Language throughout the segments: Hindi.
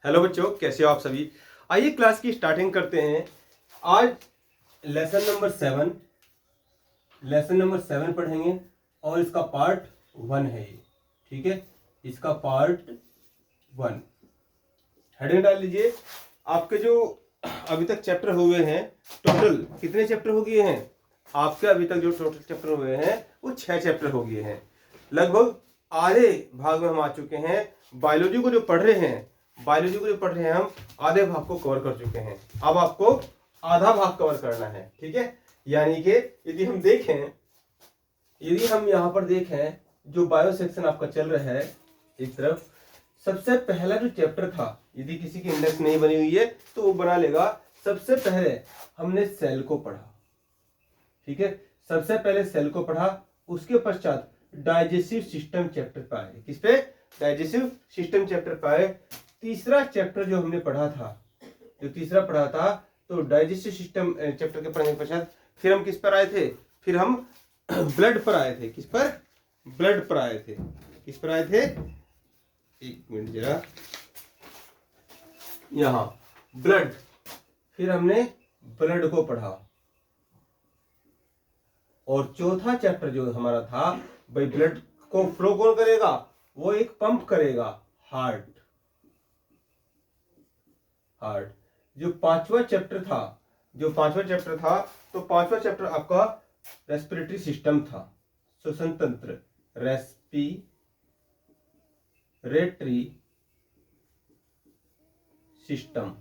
हेलो बच्चों, कैसे हो आप सभी। आइए क्लास की स्टार्टिंग करते हैं। आज लेसन नंबर 7 पढ़ेंगे और इसका पार्ट 1 है ये। ठीक है, इसका पार्ट 1 हेडिंग डाल लीजिए। आपके जो अभी तक चैप्टर हुए हैं, टोटल कितने चैप्टर हो गए हैं आपके? अभी तक जो टोटल चैप्टर हुए हैं वो 6 चैप्टर हो गए हैं। लगभग आधे भाग में हम आ चुके हैं। बायोलॉजी को जो पढ़ रहे हैं हम आधे भाग को कवर कर चुके हैं। अब आपको आधा भाग कवर करना है। ठीक है, यानी कि यदि हम यहाँ पर देखें, जो बायो सेक्शन आपका चल रहा है एक तरफ, सबसे पहला जो चैप्टर था, यदि किसी की इंडेक्स नहीं बनी हुई है तो वो बना लेगा। सबसे पहले हमने सेल को पढ़ा। ठीक है, सबसे पहले सेल को पढ़ा, उसके पश्चात डाइजेस्टिव सिस्टम चैप्टर पे आए। किस पे? डाइजेस्टिव सिस्टम चैप्टर पे आए। तीसरा चैप्टर जो हमने पढ़ा था, तो डाइजेस्टिव सिस्टम चैप्टर के पढ़ने के पश्चात फिर हम किस पर आए थे? फिर हम ब्लड पर आए थे। किस पर? ब्लड पर आए थे। किस पर आए थे? एक मिनट जरा, यहां ब्लड। फिर हमने ब्लड को पढ़ा और चौथा चैप्टर जो हमारा था, भाई ब्लड को फ्लो कौन करेगा? वो एक पंप करेगा, हार्ट। जो पांचवा चैप्टर था, तो पांचवा चैप्टर आपका रेस्पिरेटरी सिस्टम था, श्वसन तंत्र, रेस्पिरेटरी सिस्टम,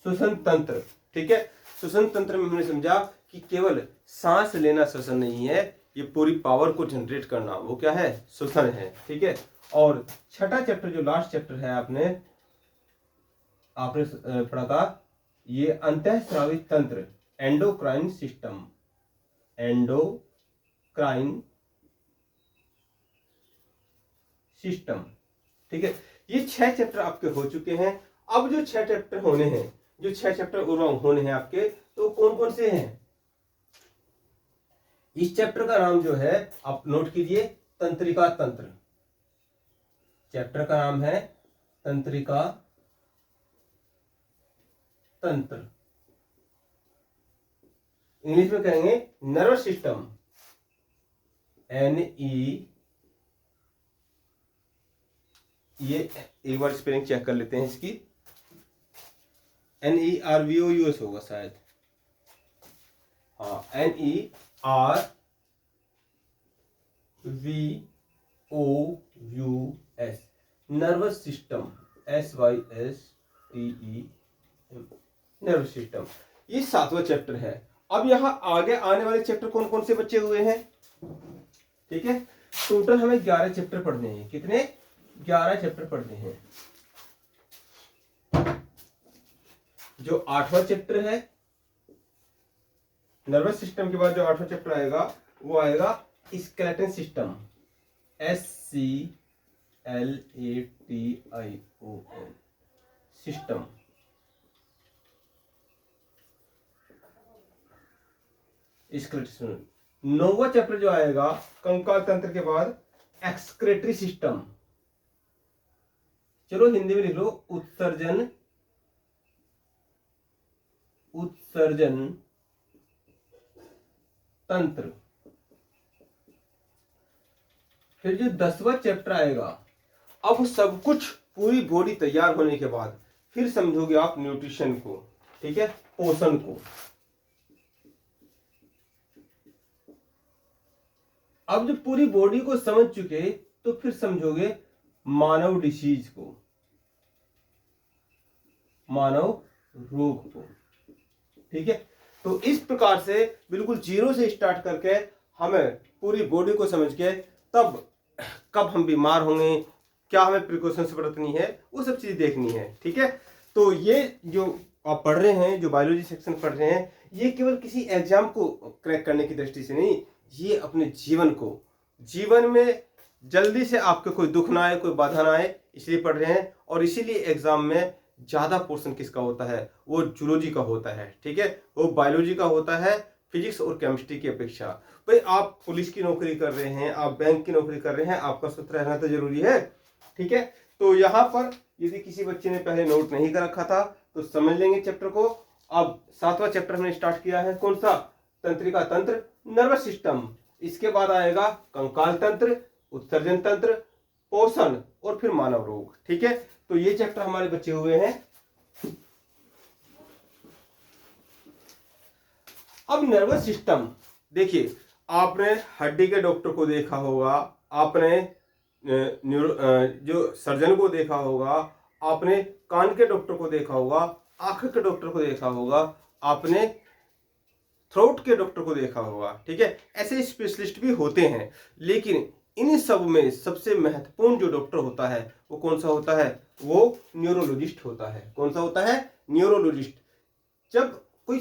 श्वसन तंत्र। ठीक है, श्वसन तंत्र में हमने समझा कि केवल सांस लेना श्वसन नहीं है, ये पूरी पावर को जनरेट करना वो क्या है? श्वसन है। ठीक है, और छठा चैप्टर जो लास्ट चैप्टर है आपने पढ़ा था, ये अंतःस्रावी तंत्र, एंडोक्राइन सिस्टम। ठीक है, ये 6 चैप्टर आपके हो चुके हैं। अब जो 6 चैप्टर होने हैं आपके, तो कौन कौन से हैं? इस चैप्टर का नाम जो है आप नोट कीजिए, तंत्रिका तंत्र। चैप्टर का नाम है तंत्रिका तंत्र। इंग्लिश में कहेंगे नर्वस सिस्टम, ये एक बार स्पेलिंग चेक कर लेते हैं इसकी। NERVOUS होगा शायद। हाँ, NERVOUS, nervous system, SYSTEM, nervous system. ये 7वां चैप्टर है। अब यहाँ आगे आने वाले चैप्टर कौन कौन से बचे हुए हैं? ठीक है, टोटल हमें 11 चैप्टर पढ़ने हैं। कितने? 11 चैप्टर पढ़ने हैं। जो 8वां चैप्टर है नर्वस सिस्टम के बाद, जो 8वां चैप्टर आएगा वो आएगा skeleton system, SCLATION system. Skeleton. 9वां चैप्टर जो आएगा कंकाल तंत्र के बाद, एक्सक्रेटरी सिस्टम। चलो हिंदी में लिख लो, उत्सर्जन तंत्र। फिर जो 10वां चैप्टर आएगा, अब सब कुछ पूरी बॉडी तैयार होने के बाद फिर समझोगे आप न्यूट्रिशन को। ठीक है, पोषण को। अब जब पूरी बॉडी को समझ चुके तो फिर समझोगे मानव डिसीज को, मानव रोग को। ठीक है, तो इस प्रकार से बिल्कुल जीरो से स्टार्ट करके हमें पूरी बॉडी को समझ के तब कब हम बीमार होंगे, क्या हमें प्रिकॉशंस बरतनी है, वो सब चीज़ देखनी है। ठीक है, तो ये जो आप पढ़ रहे हैं, जो बायोलॉजी सेक्शन पढ़ रहे हैं, ये केवल किसी एग्जाम को क्रैक करने की दृष्टि से नहीं, ये अपने जीवन में जल्दी से आपके कोई दुख ना आए, कोई बाधा ना आए, इसलिए पढ़ रहे हैं। और इसीलिए एग्जाम में ज़्यादा पोर्शन किसका होता है? वो जूलॉजी का होता है। ठीक है, वो बायोलॉजी का होता है फिजिक्स और केमिस्ट्री की अपेक्षा। भाई आप पुलिस की नौकरी कर रहे हैं, आप बैंक की नौकरी कर रहे हैं, आपका स्वस्थ रहना तो जरूरी है। ठीक है, तो यहाँ पर यदि किसी बच्चे ने पहले नोट नहीं कर रखा था तो समझ लेंगे चैप्टर को। अब 7वां चैप्टर हमने स्टार्ट किया है, कौन सा? तंत्रिका तंत्र, नर्वस सिस्टम। इसके बाद आएगा कंकाल तंत्र, उत्सर्जन तंत्र, पोषण और फिर मानव रोग। ठीक है, तो ये चैप्टर हमारे बचे हुए हैं। अब नर्वस सिस्टम देखिए, आपने हड्डी के डॉक्टर को देखा होगा, आपने जो सर्जन को देखा होगा, आपने कान के डॉक्टर को देखा होगा, आंख के डॉक्टर को देखा होगा, आपने थ्रोट के डॉक्टर को देखा होगा। ठीक है, ऐसे स्पेशलिस्ट भी होते हैं, लेकिन इन सब में सबसे महत्वपूर्ण जो डॉक्टर होता है वो कौन सा होता है? वो न्यूरोलॉजिस्ट होता है। कौन सा होता है? न्यूरोलॉजिस्ट। जब कोई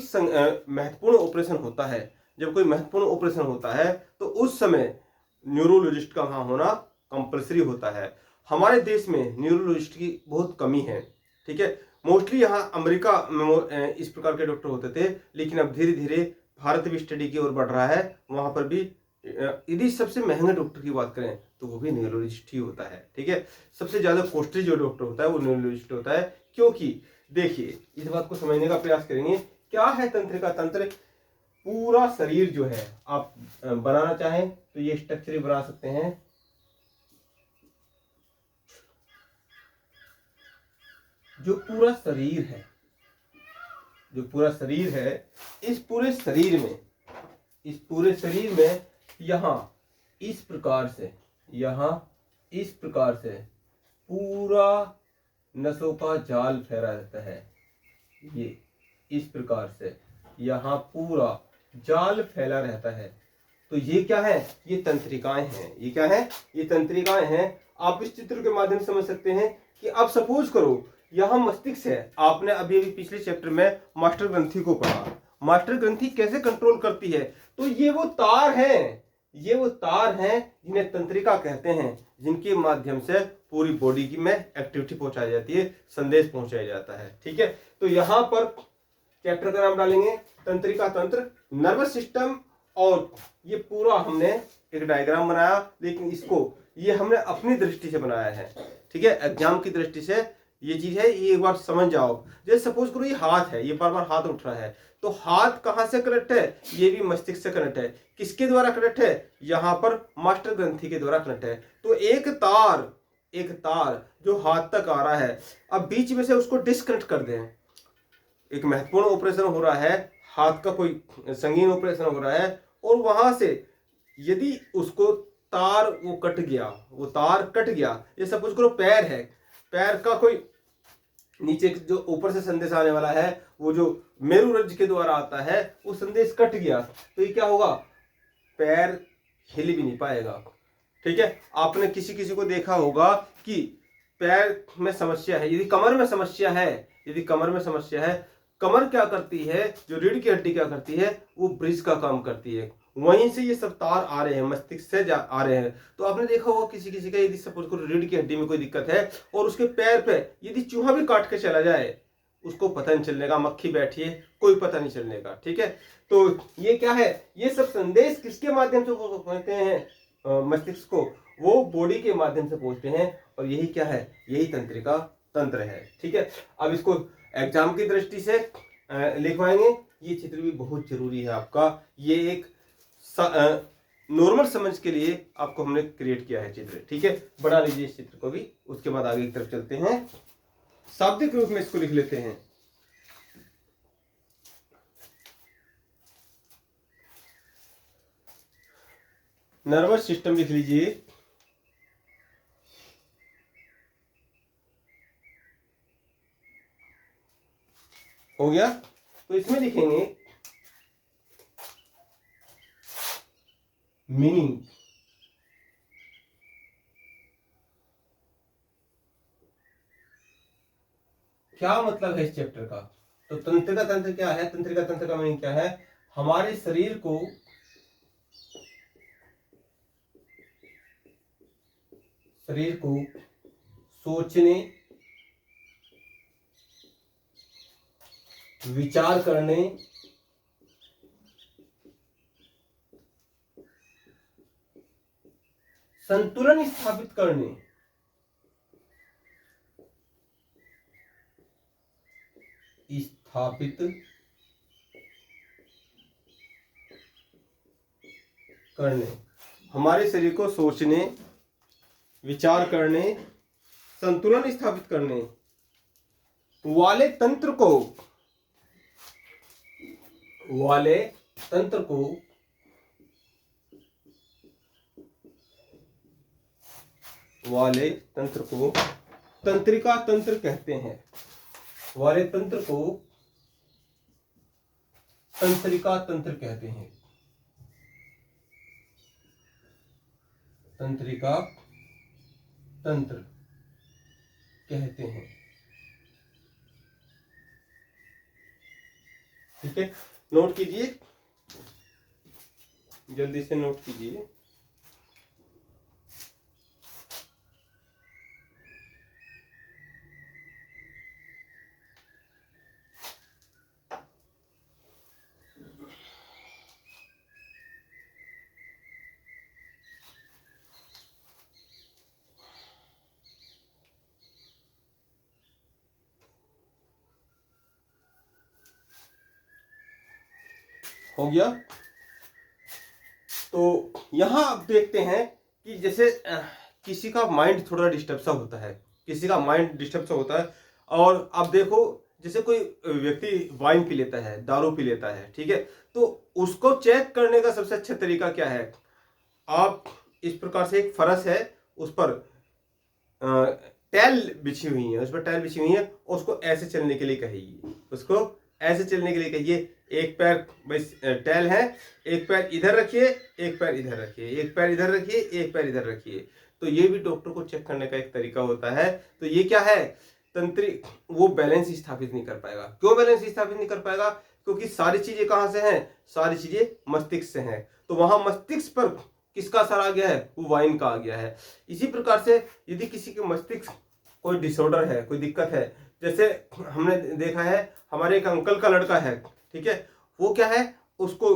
महत्वपूर्ण ऑपरेशन होता है, जब कोई महत्वपूर्ण ऑपरेशन होता है तो उस समय न्यूरोलॉजिस्ट का वहां होना कंपलसरी होता है। हमारे देश में न्यूरोलॉजिस्ट की बहुत कमी है। ठीक है, मोस्टली यहाँ अमेरिका में इस प्रकार के डॉक्टर होते थे, लेकिन अब धीरे धीरे भारत भी स्टडी की ओर बढ़ रहा है। वहां पर भी यदि सबसे महंगे डॉक्टर की बात करें तो वो भी न्यूरोलॉजिस्ट ही होता है। ठीक है, सबसे ज्यादा कॉस्टली जो डॉक्टर होता है वो न्यूरोलॉजिस्ट होता है। क्योंकि देखिए, इस बात को समझने का प्रयास करेंगे, क्या है तंत्रिका तंत्र? पूरा शरीर जो है, आप बनाना चाहें तो ये स्ट्रक्चर बना सकते हैं। जो पूरा शरीर है, जो पूरा शरीर है, इस पूरे शरीर में, इस पूरे शरीर में यहां इस प्रकार से, यहां इस प्रकार से पूरा नसों का जाल फैला रहता है। ये इस प्रकार से यहां पूरा जाल फैला रहता है। तो ये क्या है? ये तंत्रिकाएं हैं। ये क्या है? ये तंत्रिकाएं हैं। आप इस चित्र के माध्यम से समझ सकते हैं कि अब सपोज करो यहां मस्तिष्क है। आपने अभी अभी पिछले चैप्टर में मास्टर ग्रंथि को पढ़ा। मास्टर ग्रंथि कैसे कंट्रोल करती है? तो ये वो तार हैं, ये वो तार हैं जिन्हें तंत्रिका कहते हैं, जिनके माध्यम से पूरी बॉडी की में एक्टिविटी पहुंचाई जाती है, संदेश पहुंचाया जाता है। ठीक है, तो यहां पर चैप्टर का नाम डालेंगे तंत्रिका तंत्र, नर्वस सिस्टम। और ये पूरा हमने एक डायग्राम बनाया, लेकिन इसको ये हमने अपनी दृष्टि से बनाया है। ठीक है, एग्जाम की दृष्टि से ये चीज है, ये एक बार समझ जाओ। जैसे सपोज करो ये हाथ है, ये बार बार हाथ उठ रहा है, तो हाथ कहां से कनेक्ट है? ये भी मस्तिष्क से कनेक्ट है। किसके द्वारा कनेक्ट है? यहां पर मास्टर ग्रंथि के द्वारा कनेक्ट है। तो एक तार, एक तार जो हाथ तक आ रहा है, अब बीच में से उसको डिस्कनेक्ट कर दें। एक महत्वपूर्ण ऑपरेशन हो रहा है, हाथ का कोई संगीन ऑपरेशन हो रहा है, और वहां से यदि उसको तार वो कट गया, वो तार कट गया, ये सपोज करो पैर है, पैर का कोई नीचे जो ऊपर से संदेश आने वाला है, वो जो मेरुरज्ज के द्वारा आता है, वो संदेश कट गया, तो ये क्या होगा? पैर हिल भी नहीं पाएगा। ठीक है, आपने किसी किसी को देखा होगा कि पैर में समस्या है, यदि कमर में समस्या है, यदि कमर में समस्या है, कमर क्या करती है? जो रीढ़ की हड्डी क्या करती है? वो ब्रिज का काम करती है। वहीं से ये सब तार आ रहे हैं, मस्तिष्क से आ रहे हैं। तो आपने देखा होगा किसी किसी का, यदि सपोज करो रीढ़ की हड्डी में कोई दिक्कत है और उसके पैर पे यदि चूहा भी काट के चला जाए, उसको पता नहीं चलने का, मक्खी बैठी है, कोई पता नहीं चलने का। ठीक है, तो ये क्या है? ये सब संदेश किसके माध्यम से पहुंचते हैं? मस्तिष्क को, वो बॉडी के माध्यम से पहुंचते हैं। और यही क्या है? यही तंत्रिका तंत्र है। ठीक है, अब इसको एग्जाम की दृष्टि से लिखवाएंगे। ये चित्र भी बहुत जरूरी है आपका। ये एक नॉर्मल समझ के लिए आपको हमने क्रिएट किया है चित्र। ठीक है, बना लीजिए इस चित्र को भी, उसके बाद आगे की तरफ चलते हैं। शाब्दिक रूप में इसको लिख लेते हैं। नर्वस सिस्टम लिख लीजिए। हो गया, तो इसमें लिखेंगे मीनिंग। क्या मतलब है इस चैप्टर का? तो तंत्रिका तंत्र क्या है? तंत्रिका तंत्र का मीनिंग क्या है? हमारे शरीर को सोचने, विचार करने संतुलन स्थापित करने, स्थापित करने, हमारे शरीर को सोचने, विचार करने, संतुलन स्थापित करने वाले तंत्र को, तंत्रिका तंत्र कहते हैं। वाले तंत्र को तंत्रिका तंत्र कहते हैं। तंत्रिका तंत्र कहते हैं। ठीक है, नोट कीजिए, जल्दी से नोट कीजिए। हो गया। तो यहां आप देखते हैं कि जैसे किसी का माइंड थोड़ा डिस्टर्ब सा होता है, और आप देखो जैसे कोई व्यक्ति वाइन पी लेता है, दारू पी लेता है, ठीक है, तो उसको चेक करने का सबसे अच्छा तरीका क्या है? आप इस प्रकार से, एक फरस है, उस पर टैल बिछी हुई है, उसको ऐसे चलने के लिए कहिए, एक पैर बस टैल है, एक पैर इधर रखिए, एक पैर इधर रखिए, एक पैर इधर रखिए, एक पैर इधर रखिए। तो ये भी डॉक्टर को चेक करने का एक तरीका होता है। तो ये क्या है? तंत्रिक, वो बैलेंस स्थापित नहीं कर पाएगा। क्यों बैलेंस स्थापित नहीं कर पाएगा? क्योंकि सारी चीजें कहां से हैं? सारी चीजें मस्तिष्क से हैं। तो वहां मस्तिष्क पर किसका असर आ गया है? वो वाइन का आ गया है। इसी प्रकार से यदि किसी के मस्तिष्क कोई डिसऑर्डर है, कोई दिक्कत है, जैसे हमने देखा है हमारे एक अंकल का लड़का है, ठीक है, वो क्या है, उसको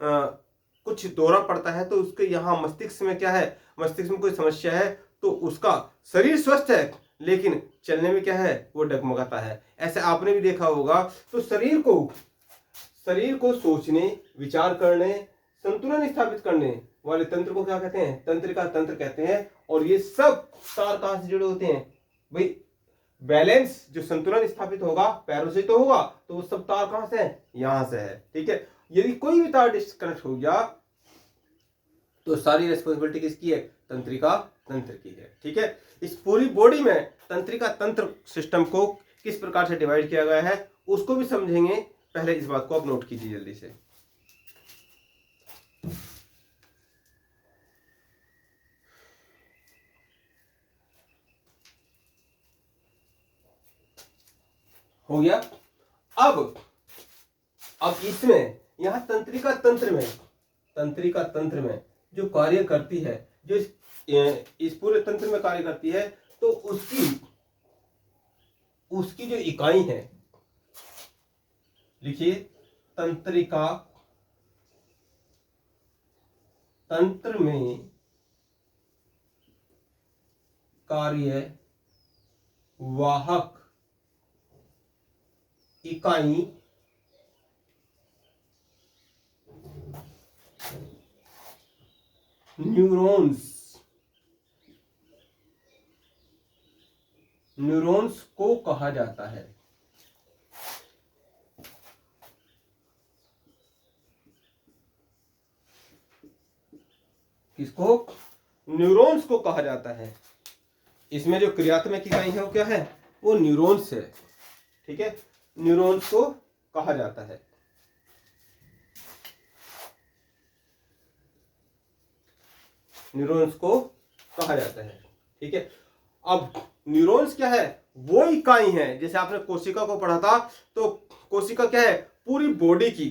कुछ दौरा पड़ता है, तो उसके यहाँ मस्तिष्क में क्या है, मस्तिष्क में कोई समस्या है, तो उसका शरीर स्वस्थ है लेकिन चलने में क्या है, वो डगमगाता है। ऐसे आपने भी देखा होगा। तो शरीर को सोचने, विचार करने, संतुलन स्थापित करने वाले तंत्र को क्या कहते हैं? तंत्रिका तंत्र कहते हैं। और ये सब तार कहां से जुड़े होते हैं भाई? बैलेंस, जो संतुलन स्थापित होगा पैरों से तो होगा, तो वो सब तार कहां से है? यहां से है। ठीक है, यदि कोई भी तार डिस्कनेक्ट हो गया तो सारी रेस्पॉन्सिबिलिटी किसकी है? तंत्रिका तंत्र की है। ठीक है, इस पूरी बॉडी में तंत्रिका तंत्र सिस्टम को किस प्रकार से डिवाइड किया गया है उसको भी समझेंगे। पहले इस बात को आप नोट कीजिए जल्दी से। हो गया। अब इसमें यहां तंत्रिका तंत्र में जो कार्य करती है, जो इस पूरे तंत्र में कार्य करती है, तो उसकी जो इकाई है, लिखिए, तंत्रिका तंत्र में कार्यवाहक इकाई न्यूरॉन्स को कहा जाता है। किसको? न्यूरॉन्स को कहा जाता है। इसमें जो क्रियात्मक इकाई है वो क्या है? वो न्यूरॉन्स है। ठीक है, न्यूरॉन्स को कहा जाता है। न्यूरॉन्स को कहा जाता है। ठीक है, अब न्यूरॉन्स क्या है? वो इकाई है, जैसे आपने कोशिका को पढ़ा था, तो कोशिका क्या है? पूरी बॉडी की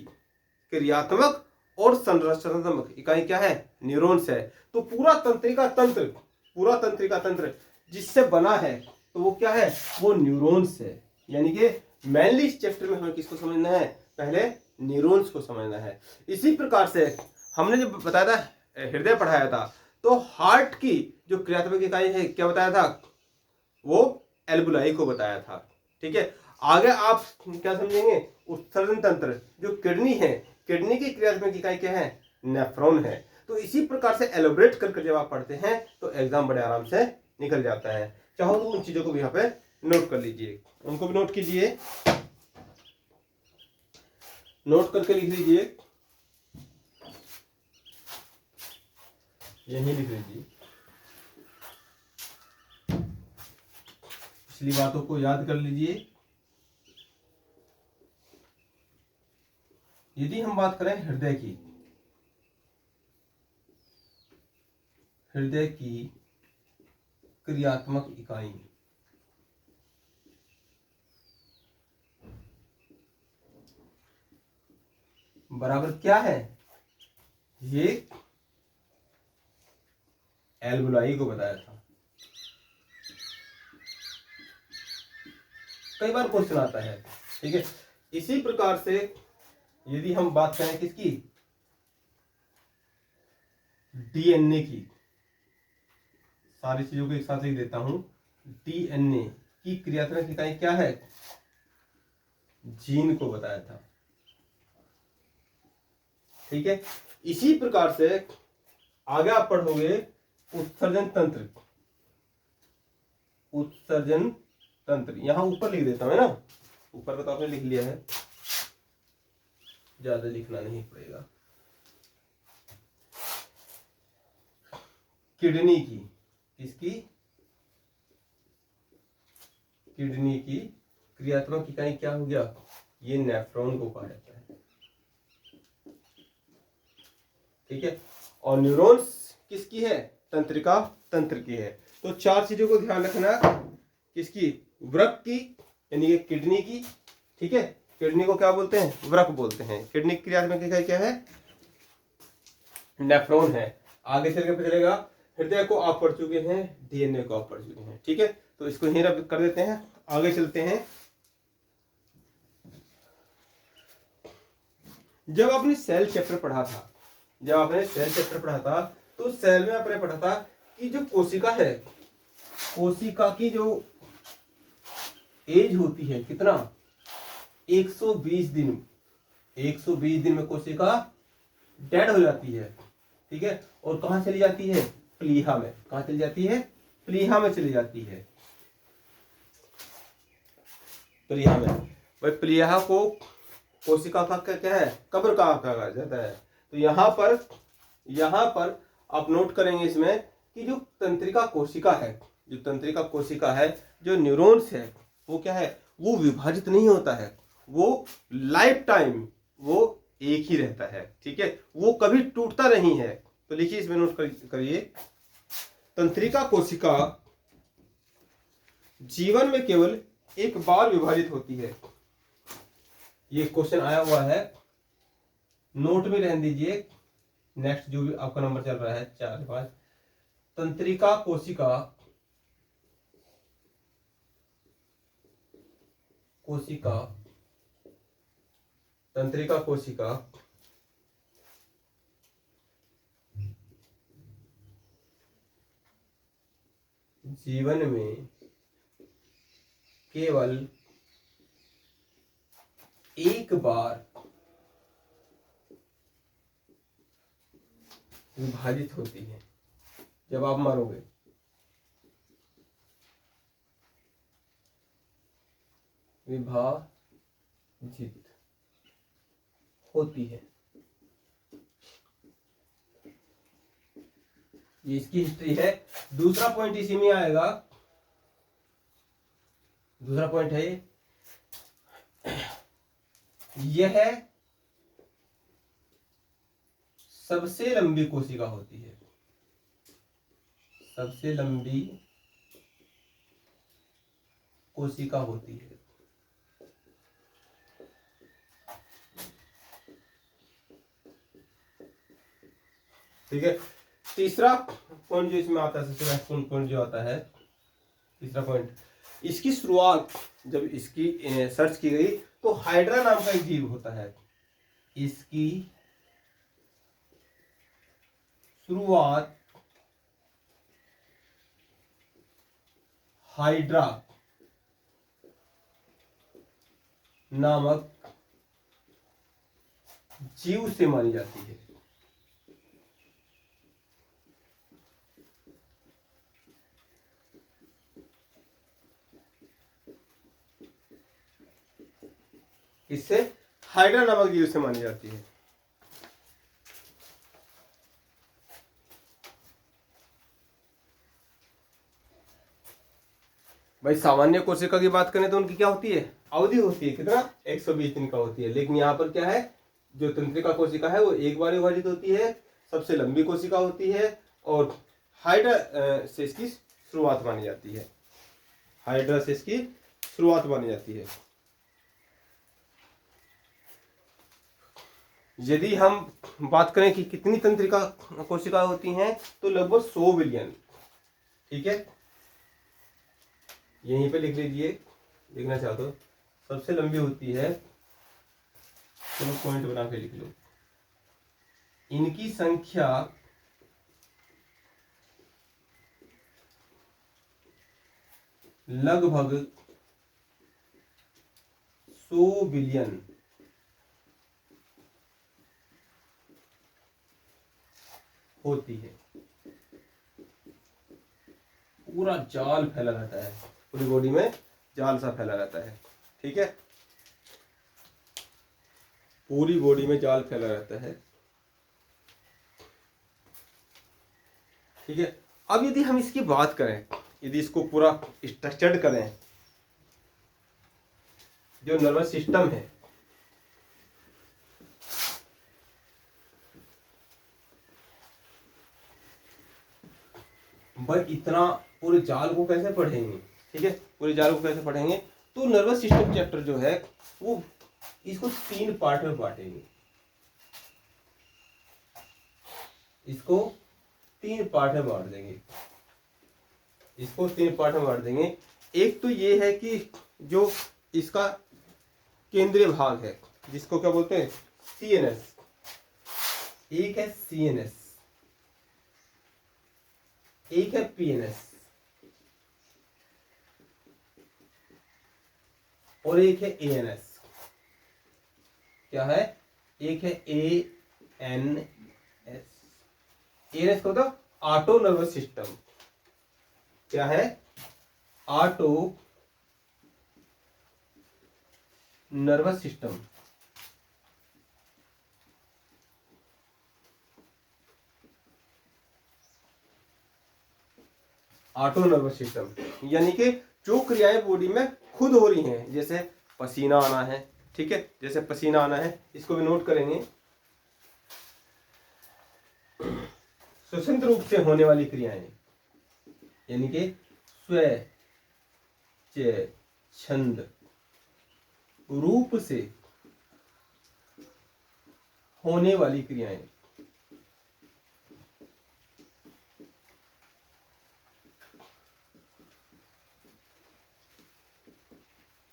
क्रियात्मक और संरचनात्मक इकाई क्या है? न्यूरॉन्स है। तो पूरा तंत्रिका तंत्र जिससे बना है, तो वो क्या है? वो न्यूरॉन्स है। यानी कि मेनली इस चैप्टर में हमें किसको समझना है? पहले न्यूरॉन्स को समझना है। इसी प्रकार से हमने जब बताया था, हृदय पढ़ाया था, तो हार्ट की जो क्रियात्मक इकाई है क्या बताया था, वो एल्बुलाई को बताया था। ठीक है, आगे आप क्या समझेंगे, उत्सर्जन तंत्र, जो किडनी है, किडनी की क्रियात्मक इकाई क्या है, नेफ्रॉन है। तो इसी प्रकार से एलोबरेट करके जब आप पढ़ते हैं तो एग्जाम बड़े आराम से निकल जाता है। चाहो तो उन चीजों को भी यहाँ पे नोट कर लीजिए, उनको भी नोट कीजिए, नोट करके लिख लीजिए, यही लिख लीजिए, पिछली बातों को याद कर लीजिए। यदि हम बात करें हृदय की, हृदय की क्रियात्मक इकाई, बराबर क्या है, ये एल्बुलाई को बताया था। कई बार क्वेश्चन आता है। ठीक है, इसी प्रकार से यदि हम बात करें किसकी, डीएनए की, सारी चीजों को एक साथ लिख देता हूं, डीएनए की क्रियात्मक इकाई क्या है, जीन को बताया था। ठीक है, इसी प्रकार से आगे आप पढ़ोगे उत्सर्जन तंत्र, उत्सर्जन तंत्र, यहां ऊपर लिख देता हूं, है ना, ऊपर का तो आपने लिख लिया है, ज्यादा लिखना नहीं पड़ेगा। किडनी की, किसकी, किडनी की क्रियात्मक इकाई क्या हो गया, ये नेफ्रॉन को कहा जाता है। ठीक है, और न्यूरॉन्स किसकी है, तंत्रिका तंत्र की है। तो चार चीजों को ध्यान रखना, किसकी, वृक्क की, यानी कि किडनी की। ठीक है, किडनी को क्या बोलते हैं, वृक्क बोलते हैं। किडनी की क्रियात्मक इकाई क्या है, नेफ्रॉन है। आगे चल के पता चलेगा, हृदय को आप पढ़ चुके हैं, डीएनए को आप पढ़ चुके हैं। ठीक है, तो इसको यहीं रब कर देते हैं, आगे चलते हैं। जब आपने सेल चैप्टर पढ़ा था, जब आपने सेल चैप्टर पढ़ा था, तो सेल में आपने पढ़ा था कि जो कोशिका है, कोशिका की जो एज होती है कितना, 120 दिन, 120 दिन में कोशिका डेड हो जाती है। ठीक है, और कहां चली जाती है, प्लीहा में। कहां चली जाती है, प्लीहा में चली जाती है, प्लीहा में। भाई प्लीहा को कोशिका का क्या है, कब्र कहा जाता है। तो यहां पर आप नोट करेंगे इसमें कि जो तंत्रिका कोशिका है, जो तंत्रिका कोशिका है, जो न्यूरॉन्स है, वो क्या है, वो विभाजित नहीं होता है, वो लाइफ टाइम वो एक ही रहता है। ठीक है, वो कभी टूटता नहीं है। तो लिखिए, इसमें नोट करिए, तंत्रिका कोशिका जीवन में केवल एक बार विभाजित होती है। ये क्वेश्चन आया हुआ है, नोट में रहने दीजिए। नेक्स्ट जो भी आपका नंबर चल रहा है 4-5, तंत्रिका कोशिका, कोशिका, तंत्रिका कोशिका जीवन में केवल एक बार विभाजित होती है, जब आप मरोगे। विभाजित होती है, ये इसकी हिस्ट्री है। दूसरा पॉइंट इसी में आएगा, दूसरा पॉइंट है यह सबसे लंबी कोशिका होती है, सबसे लंबी कोशिका होती है। ठीक है, तीसरा पॉइंट जो इसमें आता है, सबसे महत्वपूर्ण पॉइंट जो आता है, तीसरा पॉइंट, इसकी शुरुआत जब इसकी सर्च की गई तो हाइड्रा नाम का एक जीव होता है, इसकी शुरुआत हाइड्रा नामक जीव से मानी जाती है। इससे हाइड्रा नामक जीव से मानी जाती है। भाई सामान्य कोशिका की बात करें तो उनकी क्या होती है, अवधि होती है कितना, 120 दिन का होती है। लेकिन यहाँ पर क्या है, जो तंत्रिका कोशिका है वो एक बार विभाजित होती है, सबसे लंबी कोशिका होती है और हाइड्रा से इसकी शुरुआत मानी जाती है। हाइड्रा से इसकी शुरुआत मानी जाती है। यदि हम बात करें कि कितनी तंत्रिका कोशिका होती हैं तो लगभग 100 बिलियन। ठीक है, यहीं पे लिख लीजिए, लिखना चाहते हो। सबसे लंबी होती है, चलो पॉइंट बना के लिख लो, इनकी संख्या लगभग 100 बिलियन होती है। पूरा जाल फैला रहता है, पूरी बॉडी में जाल सा फैला रहता है। ठीक है, पूरी बॉडी में जाल फैला रहता है। ठीक है, अब यदि हम इसकी बात करें, यदि इसको पूरा स्ट्रक्चर्ड करें, जो नर्वस सिस्टम है, भाई इतना पूरे जाल को कैसे पढ़ेंगे। ठीक है, पूरे जाल को कैसे पढ़ेंगे, तो नर्वस सिस्टम चैप्टर जो है वो इसको 3 पार्ट में बांटेंगे। इसको 3 पार्ट में बांट देंगे। इसको 3 पार्ट में बांट देंगे। एक तो ये है कि जो इसका केंद्रीय भाग है, जिसको क्या बोलते हैं, सीएनएस। एक है सीएनएस, एक है पीएनएस और एक है एएनएस। क्या है, एक है एएनएस। एएनएस को तो ऑटो नर्वस सिस्टम। क्या है, auto nervous system. Auto nervous system यानी कि जो क्रियाएं बॉडी में खुद हो रही हैं, जैसे पसीना आना है। ठीक है, जैसे पसीना आना है, इसको भी नोट करेंगे। स्वतंत्र रूप से होने वाली क्रियाएं यानी कि स्व छंद रूप से होने वाली क्रियाएं,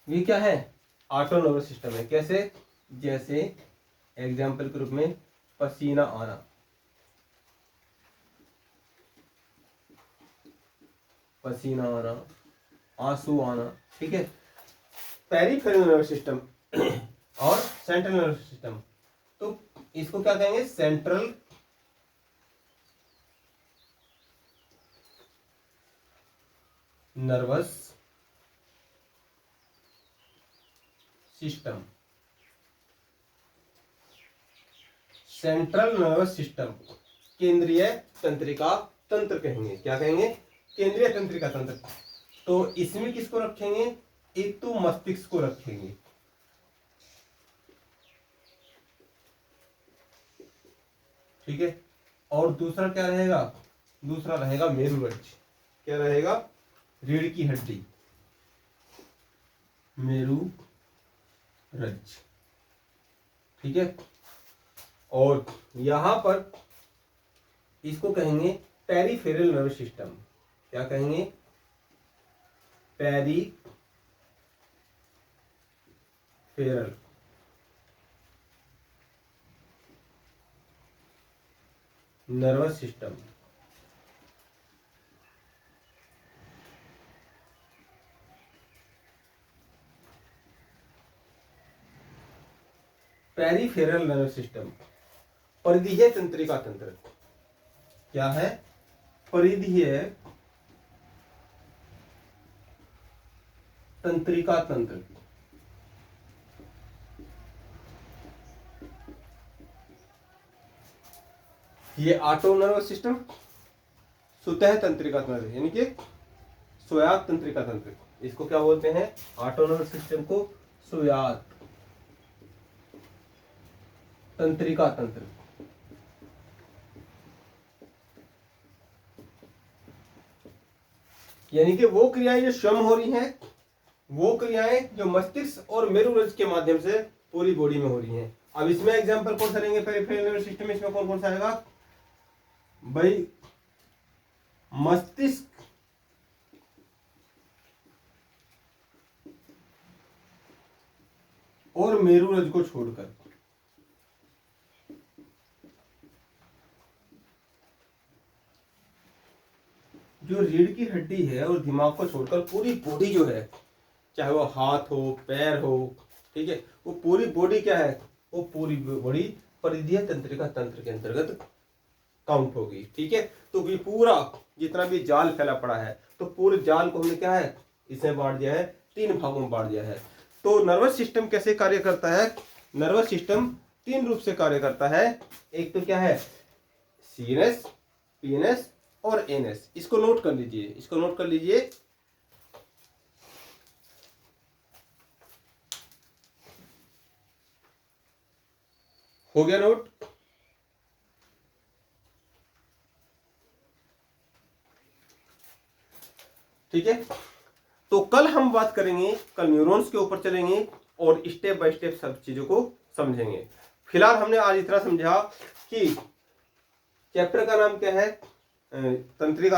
ये क्या है, ऑटो नर्वस सिस्टम है। कैसे, जैसे एग्जाम्पल के रूप में पसीना आना, पसीना आना, आंसू आना। ठीक है, पेरिफेरल नर्वस सिस्टम और सेंट्रल नर्वस सिस्टम। तो इसको क्या कहेंगे, central nervous system. Central nervous system केंद्रीय तंत्रिका तंत्र कहेंगे। क्या कहेंगे, केंद्रीय तंत्रिका तंत्र। तो इसमें किसको रखेंगे, एक तो मस्तिष्क को रखेंगे। ठीक है, और दूसरा क्या रहेगा, दूसरा रहेगा मेरुरज्ज। क्या रहेगा, रीढ़ की हड्डी, मेरुरज्ज। ठीक है, और यहां पर इसको कहेंगे पेरिफेरल नर्वस सिस्टम। क्या कहेंगे, peripheral nervous system. Peripheral nervous system, परिधीय तंत्रिका तंत्र। क्या है? परिधीय तंत्रिका तंत्र। ये ऑटो नर्वस सिस्टम, स्वतः तंत्रिका तंत्र यानी कि स्वायत्त तंत्रिका तंत्र, इसको क्या बोलते हैं? ऑटो नर्वस सिस्टम को स्वायत्त तंत्रिका तंत्र। यानी कि वो क्रियाएं जो स्वयं हो रही हैं, वो क्रियाएं जो मस्तिष्क और मेरुरज्जु के माध्यम से पूरी बॉडी में हो रही हैं। अब इसमें एग्जांपल कौन सा लेंगे? पेरिफेरल नर्वस सिस्टम में इसमें कौन कौन सा आएगा भाई? मस्तिष्क और मेरुरज्जु को छोड़कर, जो रीढ़ की हड्डी है और दिमाग को छोड़कर पूरी बॉडी जो है, चाहे वो हाथ हो, पैर हो, ठीक है, वो पूरी बॉडी क्या है? वो पूरी बॉडी परिधीय तंत्रिका तंत्र के अंतर्गत काउंट होगी। ठीक है, तो ये पूरा जितना भी जाल फैला पड़ा है, तो पूरे जाल को हमने क्या है? इसमें बांट दिया है, 3 भागों में बांट दिया है। तो नर्वस सिस्टम कैसे कार्य करता है? नर्वस सिस्टम 3 रूप से कार्य करता है। एक तो क्या है? सीएनएस, पीएनएस और एनएस। इसको नोट कर लीजिए, इसको नोट कर लीजिए। हो गया नोट? ठीक है, तो कल हम बात करेंगे, कल न्यूरॉन्स के ऊपर चलेंगे और स्टेप बाय स्टेप सब चीजों को समझेंगे। फिलहाल हमने आज इतना समझा कि चैप्टर का नाम क्या है? तंत्रिका,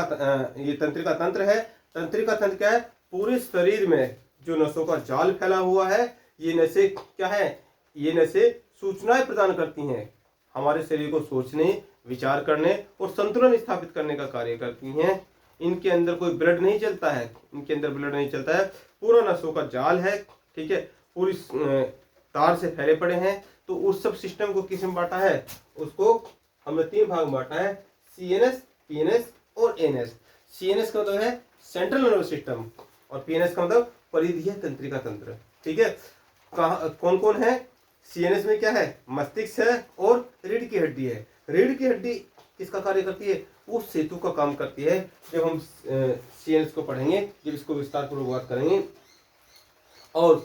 ये तंत्रिका तंत्र है। तंत्रिका तंत्र क्या है? पूरे शरीर में जो नसों का जाल फैला हुआ है, ये नसें क्या है? ये नसें सूचनाएं प्रदान करती हैं, हमारे शरीर को सोचने, विचार करने और संतुलन स्थापित करने का कार्य करती हैं। इनके अंदर कोई ब्लड नहीं चलता है, इनके अंदर ब्लड नहीं चलता है, पूरा नसों का जाल है। ठीक है, पूरी तार से फैले पड़े हैं। तो उस सब सिस्टम को किस में बांटा है? उसको हमने 3 भाग में बांटा है, सीएनएस, पीएनएस और एनएस। सीएनएस का मतलब है सेंट्रल नर्वस सिस्टम और पीएनएस का मतलब परिधीय तंत्रिका तंत्र। ठीक है, कौन कौन है? सीएनएस में क्या है? मस्तिष्क है और रीढ़ की हड्डी है। रीढ़ की हड्डी किसका कार्य करती है? वो सेतु का काम करती है। जब हम सीएनएस को पढ़ेंगे, जब इसको विस्तार पूर्वक बात करेंगे। और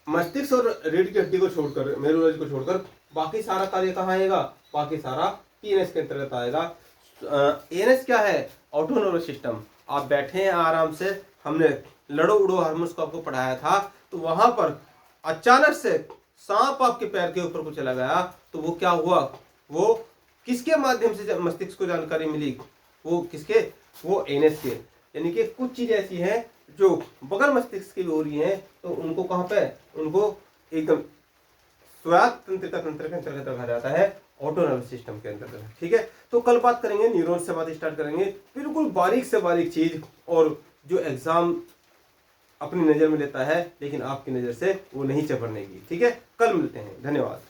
मस्तिष्क और रीढ़ की हड्डी को छोड़कर, मेरुरज्जु को छोड़कर बाकी सारा कार्य कहाँ आएगा? बाकी सारा पीएनएस के अंतर्गत आएगा। एनएस क्या है? Auto nervous system. आप बैठे हैं आराम से, हमने लड़ो उड़ो हार्मोन्स को आपको पढ़ाया था, तो वहां पर अचानक से सांप आपके पैर के ऊपर को चला गया, तो वो क्या हुआ? वो किसके माध्यम से मस्तिष्क को जानकारी मिली? वो किसके? वो एनएस के। यानी कि कुछ चीजें ऐसी हैं जो बगैर मस्तिष्क की हो रही हैं, तो उनको कहाँ पे? उनको एकदम स्वायत्त तंत्रिका तंत्र के अंतर्गत रखा जाता है, ऑटो नर्वस सिस्टम के अंतर्गत। ठीक है, तो कल बात करेंगे, न्यूरॉन से बात स्टार्ट करेंगे, बिल्कुल बारीक से बारीक चीज, और जो एग्जाम अपनी नजर में लेता है लेकिन आपकी नजर से वो नहीं चपड़ने की। ठीक है, कल मिलते हैं, धन्यवाद।